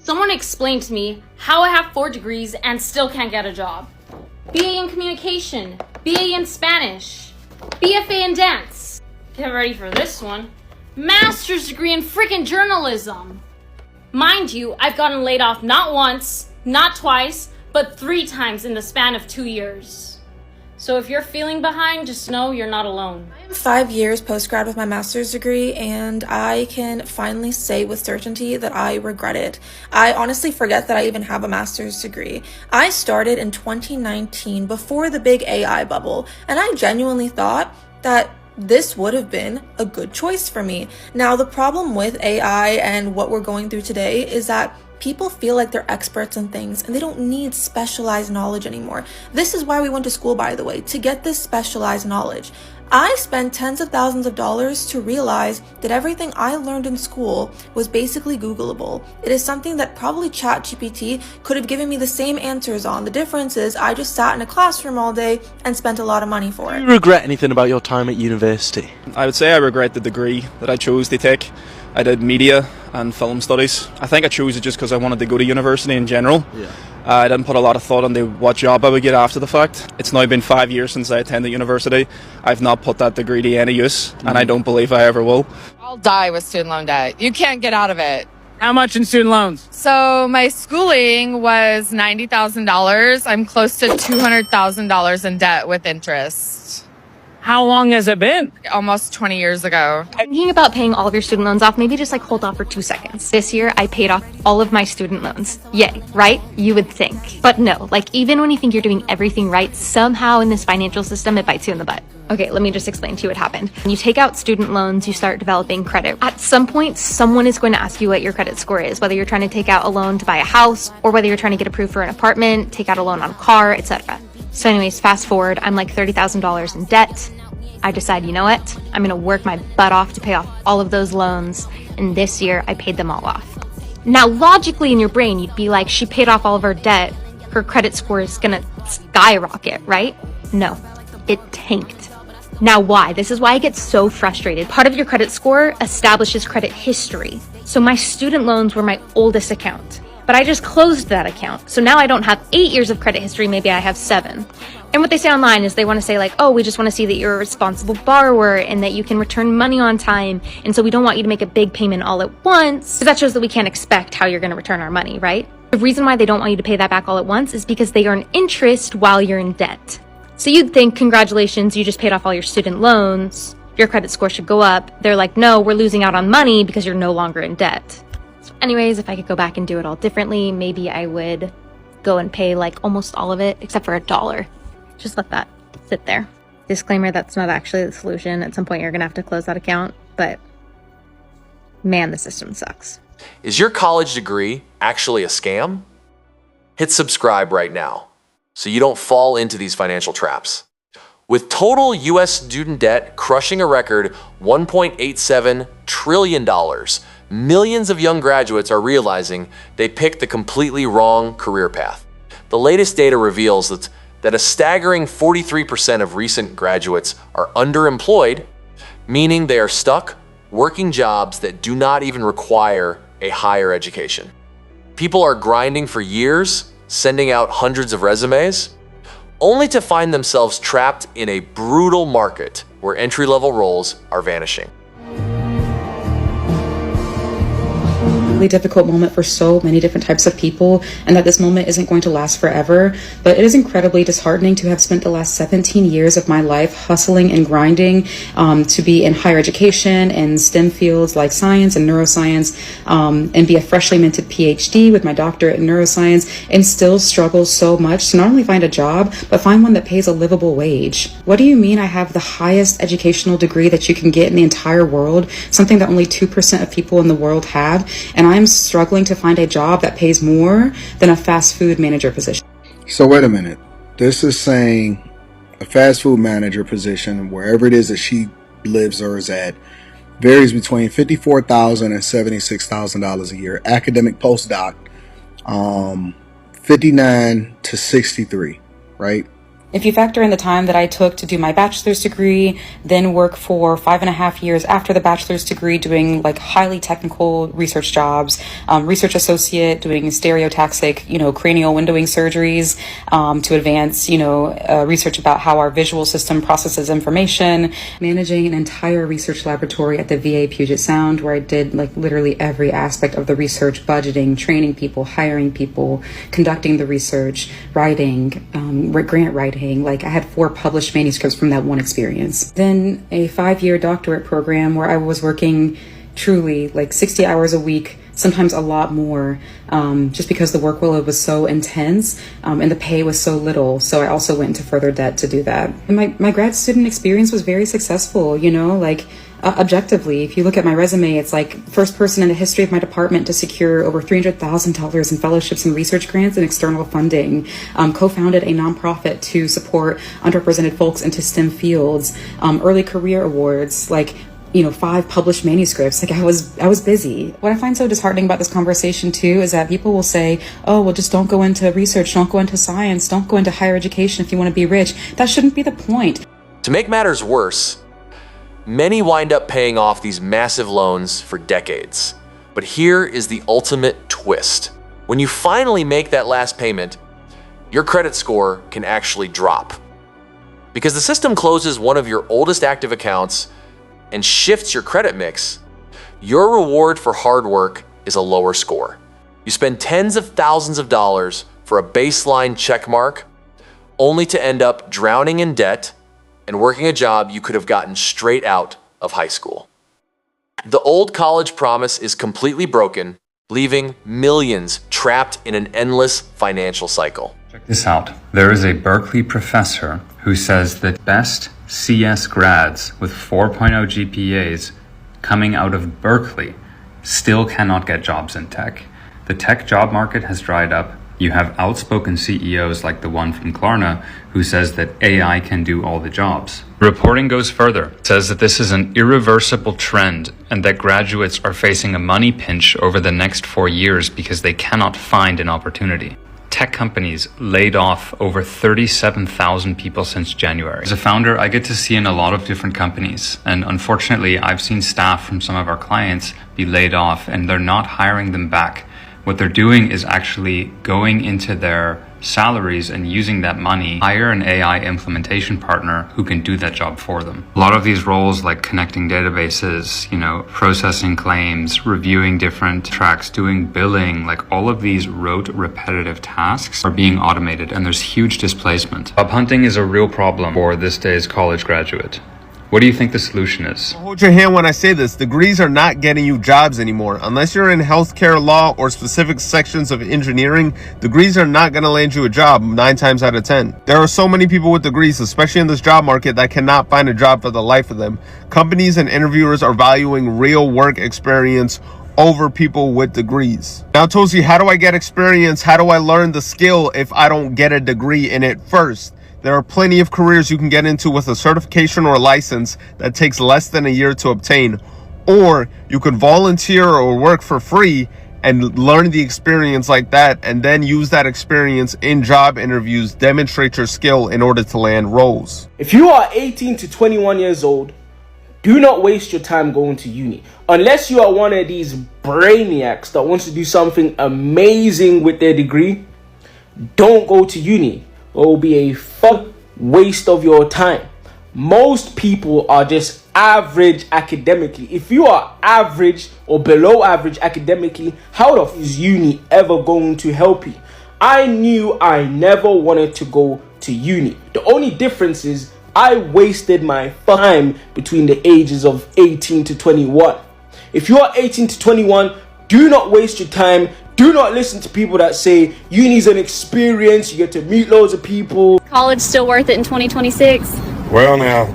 Someone explain to me how I have 4 degrees and still can't get a job. BA in communication, BA in Spanish, BFA in dance. Get ready for this one. Master's degree in freaking journalism. Mind you, I've gotten laid off not once, not twice, but 3 times in the span of 2 years. So if you're feeling behind, just know you're not alone. I'm 5 years post-grad with my master's degree, and I can finally say with certainty that I regret it. I honestly forget that I even have a master's degree. I started in 2019 before the big AI bubble, and I genuinely thought that this would have been a good choice for me. Now, the problem with AI and what we're going through today is that people feel like they're experts in things and they don't need specialized knowledge anymore. This is why we went to school, by the way, to get this specialized knowledge. I spent tens of thousands of dollars to realize that everything I learned in school was basically Googleable. It is something that probably ChatGPT could have given me the same answers on. The difference is I just sat in a classroom all day and spent a lot of money for it. Do you regret anything about your time at university? I would say I regret the degree that I chose to take. I did media and film studies. I think I chose it just because I wanted to go to university in general. Yeah. I didn't put a lot of thought into what job I would get after the fact. It's now been 5 years since I attended university. I've not put that degree to any use, and I don't believe I ever will. I'll die with student loan debt. You can't get out of it. How much in student loans? So my schooling was $90,000. I'm close to $200,000 in debt with interest. How long has it been? Almost 20 years ago. Thinking about paying all of your student loans off, maybe just like hold off for 2 seconds. This year, I paid off all of my student loans. Yay, right? You would think. But no, like even when you think you're doing everything right, somehow in this financial system, it bites you in the butt. Okay, let me just explain to you what happened. When you take out student loans, you start developing credit. At some point, someone is going to ask you what your credit score is, whether you're trying to take out a loan to buy a house, or whether you're trying to get approved for an apartment, take out a loan on a car, etc. So anyways, fast forward, I'm like $30,000 in debt. I decide, you know what? I'm gonna work my butt off to pay off all of those loans. And this year, I paid them all off. Now, logically in your brain, you'd be like, she paid off all of her debt. Her credit score is gonna skyrocket, right? No, it tanked. Now, why? This is why I get so frustrated. Part of your credit score establishes credit history. So my student loans were my oldest account, but I just closed that account. So now I don't have 8 years of credit history, maybe I have 7. And what they say online is they want to say like, oh, we just want to see that you're a responsible borrower and that you can return money on time. And so we don't want you to make a big payment all at once, because that shows that we can't expect how you're going to return our money, right? The reason why they don't want you to pay that back all at once is because they earn interest while you're in debt. So you'd think, congratulations, you just paid off all your student loans. Your credit score should go up. They're like, no, we're losing out on money because you're no longer in debt. So anyways, if I could go back and do it all differently, maybe I would go and pay like almost all of it except for $1. Just let that sit there. Disclaimer, that's not actually the solution. At some point, you're going to have to close that account. But man, the system sucks. Is your college degree actually a scam? Hit subscribe right now so you don't fall into these financial traps. With total U.S. student debt crushing a record $1.87 trillion, millions of young graduates are realizing they picked the completely wrong career path. The latest data reveals that a staggering 43% of recent graduates are underemployed, meaning they are stuck working jobs that do not even require a higher education. People are grinding for years, sending out hundreds of resumes, only to find themselves trapped in a brutal market where entry-level roles are vanishing. Really difficult moment for so many different types of people, and that this moment isn't going to last forever. But it is incredibly disheartening to have spent the last 17 years of my life hustling and grinding to be in higher education and STEM fields like science and neuroscience, and be a freshly minted PhD with my doctorate in neuroscience, and still struggle so much to not only find a job, but find one that pays a livable wage. What do you mean I have the highest educational degree that you can get in the entire world, something that only 2% of people in the world have, and I'm struggling to find a job that pays more than a fast food manager position? So wait a minute. This is saying a fast food manager position, wherever it is that she lives or is at, varies between $54,000 and $76,000 a year. Academic postdoc, 59 to 63, right? If you factor in the time that I took to do my bachelor's degree, then work for 5.5 years after the bachelor's degree doing like highly technical research jobs, research associate doing stereotaxic, cranial windowing surgeries, to advance, research about how our visual system processes information, managing an entire research laboratory at the VA Puget Sound where I did like literally every aspect of the research, budgeting, training people, hiring people, conducting the research, writing, grant writing. Like I had 4 published manuscripts from that one experience. Then a 5-year doctorate program where I was working truly like 60 hours a week, sometimes a lot more, just because the workload was so intense and the pay was so little. So I also went into further debt to do that. And my grad student experience was very successful, objectively. If you look at my resume, it's like first person in the history of my department to secure over $300,000 in fellowships and research grants and external funding. Co-founded a nonprofit to support underrepresented folks into STEM fields. Early career awards, 5 published manuscripts. I was busy. What I find so disheartening about this conversation too is that people will say, oh, well, just don't go into research, don't go into science, don't go into higher education if you want to be rich. That shouldn't be the point. To make matters worse, many wind up paying off these massive loans for decades. But here is the ultimate twist. When you finally make that last payment, your credit score can actually drop. Because the system closes one of your oldest active accounts and shifts your credit mix, your reward for hard work is a lower score. You spend tens of thousands of dollars for a baseline check mark, only to end up drowning in debt and working a job you could have gotten straight out of high school. The old college promise is completely broken, leaving millions trapped in an endless financial cycle. Check this out. There is a Berkeley professor who says that best CS grads with 4.0 GPAs coming out of Berkeley still cannot get jobs in tech. The tech job market has dried up. You have outspoken CEOs like the one from Klarna who says that AI can do all the jobs. Reporting goes further, says that this is an irreversible trend and that graduates are facing a money pinch over the next 4 years because they cannot find an opportunity. Tech companies laid off over 37,000 people since January. As a founder, I get to see in a lot of different companies, and unfortunately, I've seen staff from some of our clients be laid off and they're not hiring them back. What they're doing is actually going into their salaries and using that money, hire an AI implementation partner who can do that job for them. A lot of these roles like connecting databases, processing claims, reviewing different tracks, doing billing, like all of these rote repetitive tasks are being automated and there's huge displacement. Job hunting is a real problem for this day's college graduate. What do you think the solution is? Hold your hand when I say this. Degrees are not getting you jobs anymore. Unless you're in healthcare, law, or specific sections of engineering, degrees are not going to land you a job 9 times out of 10. There are so many people with degrees, especially in this job market, that cannot find a job for the life of them. Companies and interviewers are valuing real work experience over people with degrees. Now, Tosi, how do I get experience? How do I learn the skill if I don't get a degree in it first? There are plenty of careers you can get into with a certification or a license that takes less than a year to obtain. Or you could volunteer or work for free and learn the experience like that, and then use that experience in job interviews, demonstrate your skill in order to land roles. If you are 18 to 21 years old, do not waste your time going to uni. Unless you are one of these brainiacs that wants to do something amazing with their degree, don't go to uni. It will be a fuck waste of your time. Most people are just average academically. If you are average or below average academically, how the f is uni ever going to help you? I knew I never wanted to go to uni. The only difference is I wasted my time between the ages of 18 to 21. If you are 18 to 21, do not waste your time. Do not listen to people that say uni's an experience, you get to meet loads of people. College still worth it in 2026? Well now,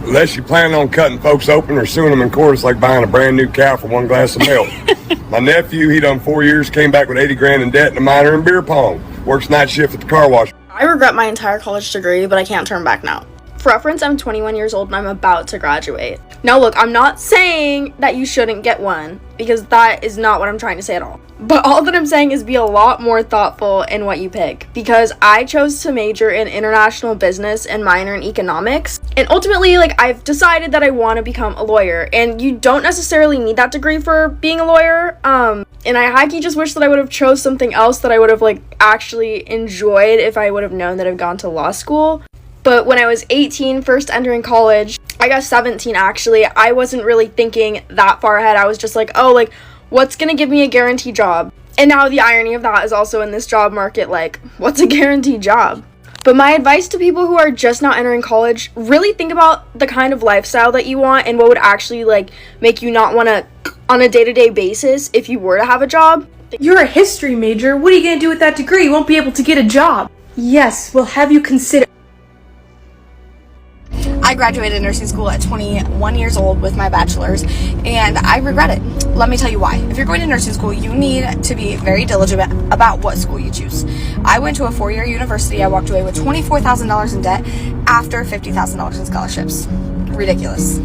unless you plan on cutting folks open or suing them in court, it's like buying a brand new cow for 1 glass of milk. My nephew, he done 4 years, came back with 80 grand in debt and a minor in beer pong. Works night shift at the car wash. I regret my entire college degree, but I can't turn back now. For reference, I'm 21 years old and I'm about to graduate. Now look, I'm not saying that you shouldn't get one, because that is not what I'm trying to say at all. But all that I'm saying is be a lot more thoughtful in what you pick, because I chose to major in international business and minor in economics. And ultimately, I've decided that I want to become a lawyer, and you don't necessarily need that degree for being a lawyer. And I high-key just wish that I would have chose something else that I would have actually enjoyed if I would have known that I've gone to law school. But when I was 18, first entering college, I got 17 actually, I wasn't really thinking that far ahead. I was just what's gonna give me a guaranteed job? And now the irony of that is also in this job market, what's a guaranteed job? But my advice to people who are just now entering college, really think about the kind of lifestyle that you want and what would actually make you not want to, on a day-to-day basis, if you were to have a job. You're a history major. What are you gonna do with that degree? You won't be able to get a job. Yes, we'll have you consider. I graduated nursing school at 21 years old with my bachelor's, and I regret it. Let me tell you why. If you're going to nursing school, you need to be very diligent about what school you choose. I went to a 4-year university. I walked away with $24,000 in debt after $50,000 in scholarships. Ridiculous.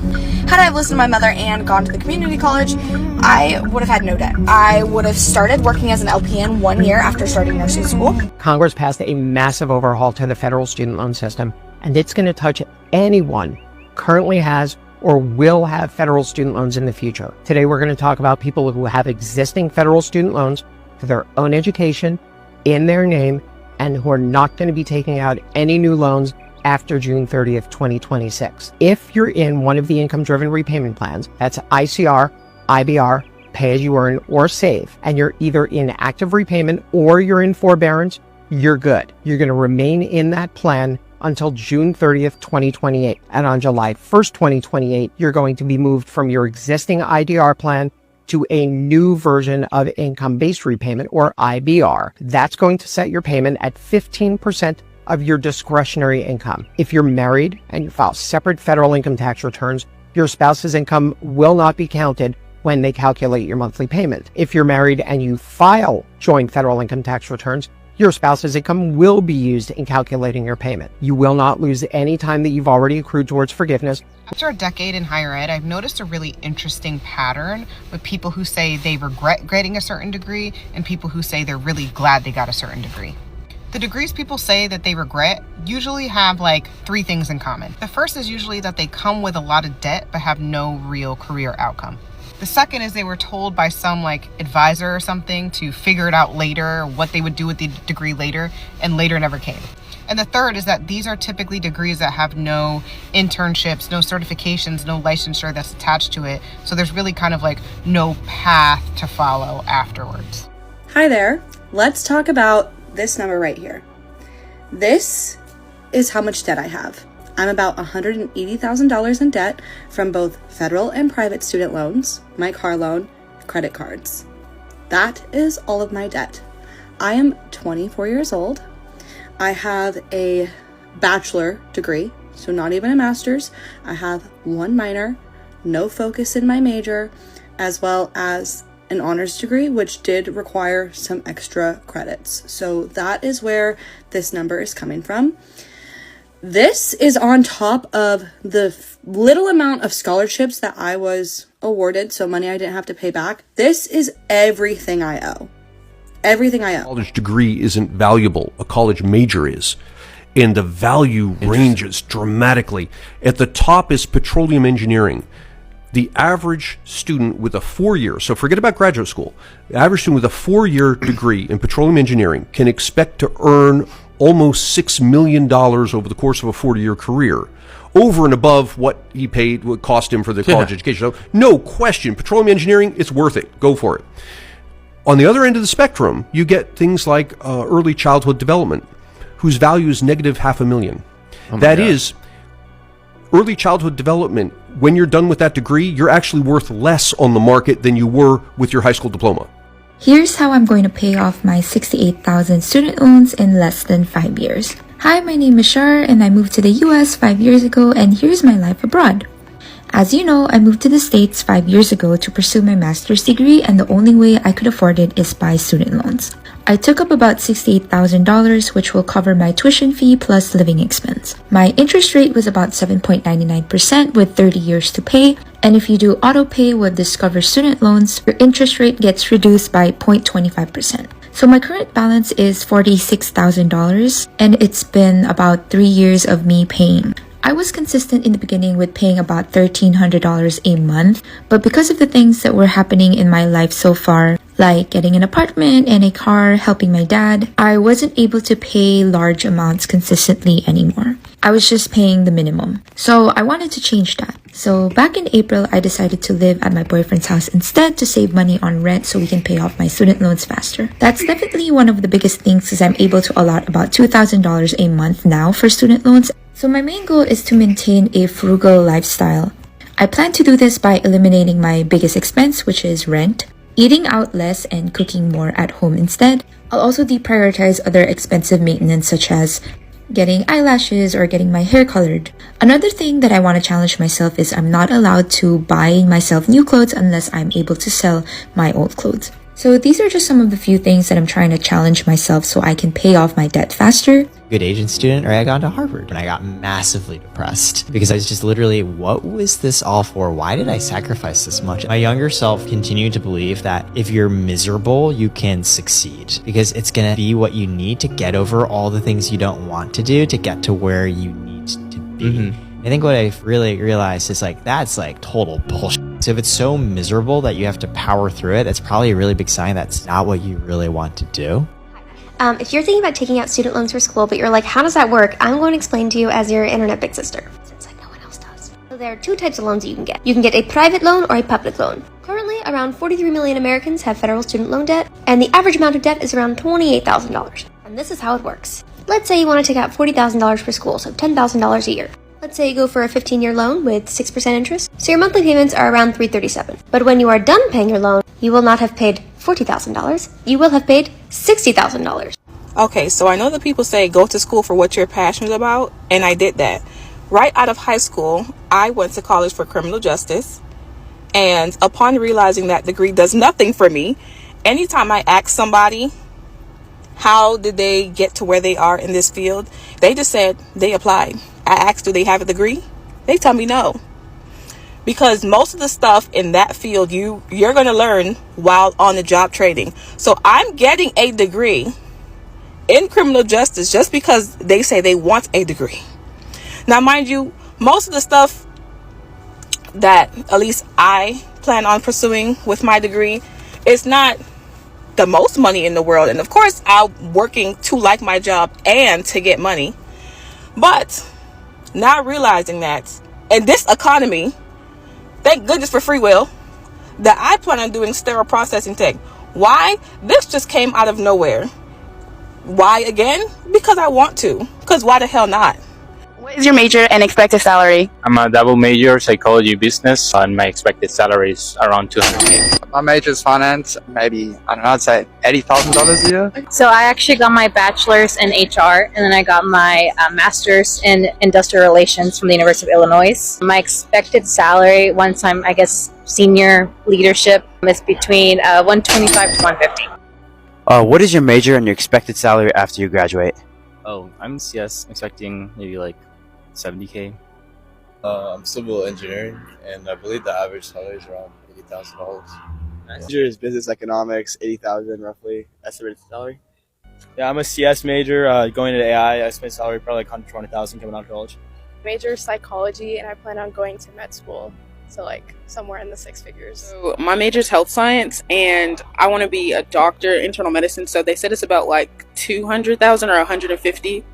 Had I listened to my mother and gone to the community college, I would have had no debt. I would have started working as an LPN 1 year after starting nursing school. Congress passed a massive overhaul to the federal student loan system, and it's going to touch anyone currently has or will have federal student loans in the future. Today, we're going to talk about people who have existing federal student loans for their own education in their name and who are not going to be taking out any new loans after June 30th, 2026. If you're in one of the income-driven repayment plans, that's ICR, IBR, pay-as-you-earn, or SAVE, and you're either in active repayment or you're in forbearance, you're good. You're going to remain in that plan until June 30th, 2028. And on July 1st, 2028, you're going to be moved from your existing IDR plan to a new version of income-based repayment, or IBR. That's going to set your payment at 15% of your discretionary income. If you're married and you file separate federal income tax returns, your spouse's income will not be counted when they calculate your monthly payment. If you're married and you file joint federal income tax returns, your spouse's income will be used in calculating your payment. You will not lose any time that you've already accrued towards forgiveness. After a decade in higher ed, I've noticed a really interesting pattern with people who say they regret getting a certain degree and people who say they're really glad they got a certain degree. The degrees people say that they regret usually have 3 things in common. The first is usually that they come with a lot of debt but have no real career outcome. The second is they were told by some advisor or something to figure it out later, what they would do with the degree later, and later never came. And the third is that these are typically degrees that have no internships, no certifications, no licensure that's attached to it. So there's really kind of no path to follow afterwards. Hi there. Let's talk about this number right here. This is how much debt I have. I'm about $180,000 in debt from both federal and private student loans, my car loan, credit cards. That is all of my debt. I am 24 years old. I have a bachelor degree, so not even a master's. I have 1 minor, no focus in my major, as well as an honors degree, which did require some extra credits. So that is where this number is coming from. This is on top of the little amount of scholarships that I was awarded, so money I didn't have to pay back. This is everything I owe. Everything I owe. A college degree isn't valuable. A college major is. And the value ranges dramatically. At the top is petroleum engineering. The average student with a 4-year, so forget about graduate school, the average student with a 4-year degree in petroleum engineering can expect to earn almost $6 million over the course of a 40-year career, over and above what he paid, what cost him for the college education. So no question, petroleum engineering, it's worth it. Go for it. On the other end of the spectrum, you get things like early childhood development, whose value is negative $500,000. That is, early childhood development, when you're done with that degree, you're actually worth less on the market than you were with your high school diploma. Here's how I'm going to pay off my $68,000 student loans in less than 5 years. Hi, my name is Shar and I moved to the US 5 years ago, and here's my life abroad. As you know, I moved to the States 5 years ago to pursue my master's degree, and the only way I could afford it is by student loans. I took up about $68,000, which will cover my tuition fee plus living expense. My interest rate was about 7.99% with 30 years to pay, and if you do auto pay with Discover Student Loans, your interest rate gets reduced by 0.25%. So my current balance is $46,000, and it's been about 3 years of me paying. I was consistent in the beginning with paying about $1,300 a month, but because of the things that were happening in my life so far, like getting an apartment and a car, helping my dad, I wasn't able to pay large amounts consistently anymore. I was just paying the minimum. So I wanted to change that. So back in April, I decided to live at my boyfriend's house instead to save money on rent so we can pay off my student loans faster. That's definitely one of the biggest things because I'm able to allot about $2,000 a month now for student loans. So my main goal is to maintain a frugal lifestyle. I plan to do this by eliminating my biggest expense, which is rent, eating out less and cooking more at home instead. I'll also deprioritize other expensive maintenance such as getting eyelashes or getting my hair colored. Another thing that I want to challenge myself is I'm not allowed to buy myself new clothes unless I'm able to sell my old clothes. So these are just some of the few things that I'm trying to challenge myself so I can pay off my debt faster. Good Asian student, or I got into Harvard and I got massively depressed because I was just literally, what was this all for? Why did I sacrifice this much? My younger self continued to believe that if you're miserable, you can succeed because it's going to be what you need to get over all the things you don't want to do to get to where you need to be. I think what I really realized is that's total bullshit. So if it's so miserable that you have to power through it, that's probably a really big sign that's not what you really want to do. If you're thinking about taking out student loans for school, but you're like, how does that work? I'm going to explain to you as your internet big sister, since no one else does. So there are two types of loans that you can get. You can get a private loan or a public loan. Currently, around 43 million Americans have federal student loan debt, and the average amount of debt is around $28,000. And this is how it works. Let's say you want to take out $40,000 for school, so $10,000 a year. Let's say you go for a 15-year loan with 6% interest, so your monthly payments are around $337. But when you are done paying your loan, you will not have paid $40,000. You will have paid $60,000. Okay, so I know that people say go to school for what you're passionate about, and I did that. Right out of high school, I went to college for criminal justice, and upon realizing that degree does nothing for me, anytime I ask somebody how did they get to where they are in this field, they just said they applied. I asked, do they have a degree? They tell me no. Because most of the stuff in that field you're going to learn while on the job training. So I'm getting a degree in criminal justice just because they say they want a degree. Now, mind you, most of the stuff that at least I plan on pursuing with my degree is not the most money in the world. And of course, I'm working to like my job and to get money. But not realizing that in this economy, thank goodness for free will, that I plan on doing sterile processing tech. Why? This just came out of nowhere. Why again? Because I want to. Because why the hell not? What is your major and expected salary? I'm a double major, psychology business, and my expected salary is around $200K. My major is finance, maybe, I don't know, I'd say $80,000 a year. So I actually got my bachelor's in HR, and then I got my master's in industrial relations from the University of Illinois. My expected salary, once I'm, senior leadership, is between $125 to $150. What is your major and your expected salary after you graduate? Oh, I'm CS, expecting maybe $70K. I'm civil engineering, and I believe the average salary is around $80,000. Major is business economics, $80,000 roughly estimated salary. Yeah, I'm a CS major, going into AI. I spent salary probably $120,000 coming out of college. Major psychology, and I plan on going to med school, so somewhere in the six figures. So my major is health science, and I want to be a doctor, internal medicine. So they said it's about $200,000 or $150,000.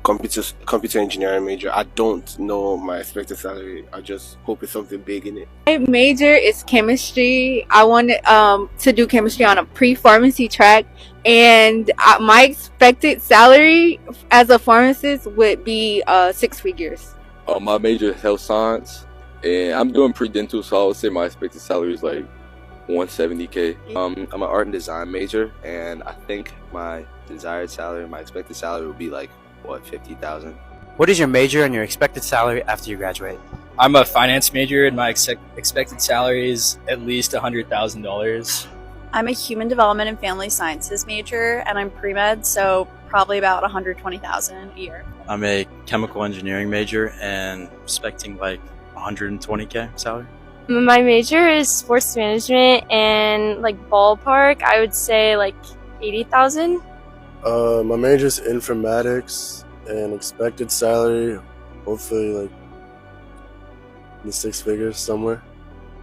Computer engineering major. I don't know my expected salary. I just hope it's something big in it. My major is chemistry. I wanted to do chemistry on a pre-pharmacy track, and my expected salary as a pharmacist would be 6 figures. My major is health science, and I'm doing pre-dental, so I would say my expected salary is $170K. I'm an art and design major, and I think my desired salary, my expected salary would be $50,000. What is your major and your expected salary after you graduate? I'm a finance major, and my expected salary is at least $100,000. I'm a human development and family sciences major, and I'm pre-med, so probably about $120,000 a year. I'm a chemical engineering major and expecting like $120K salary. My major is sports management, and like ballpark, I would say like 80,000. My major is informatics and expected salary, hopefully like in the six figures somewhere.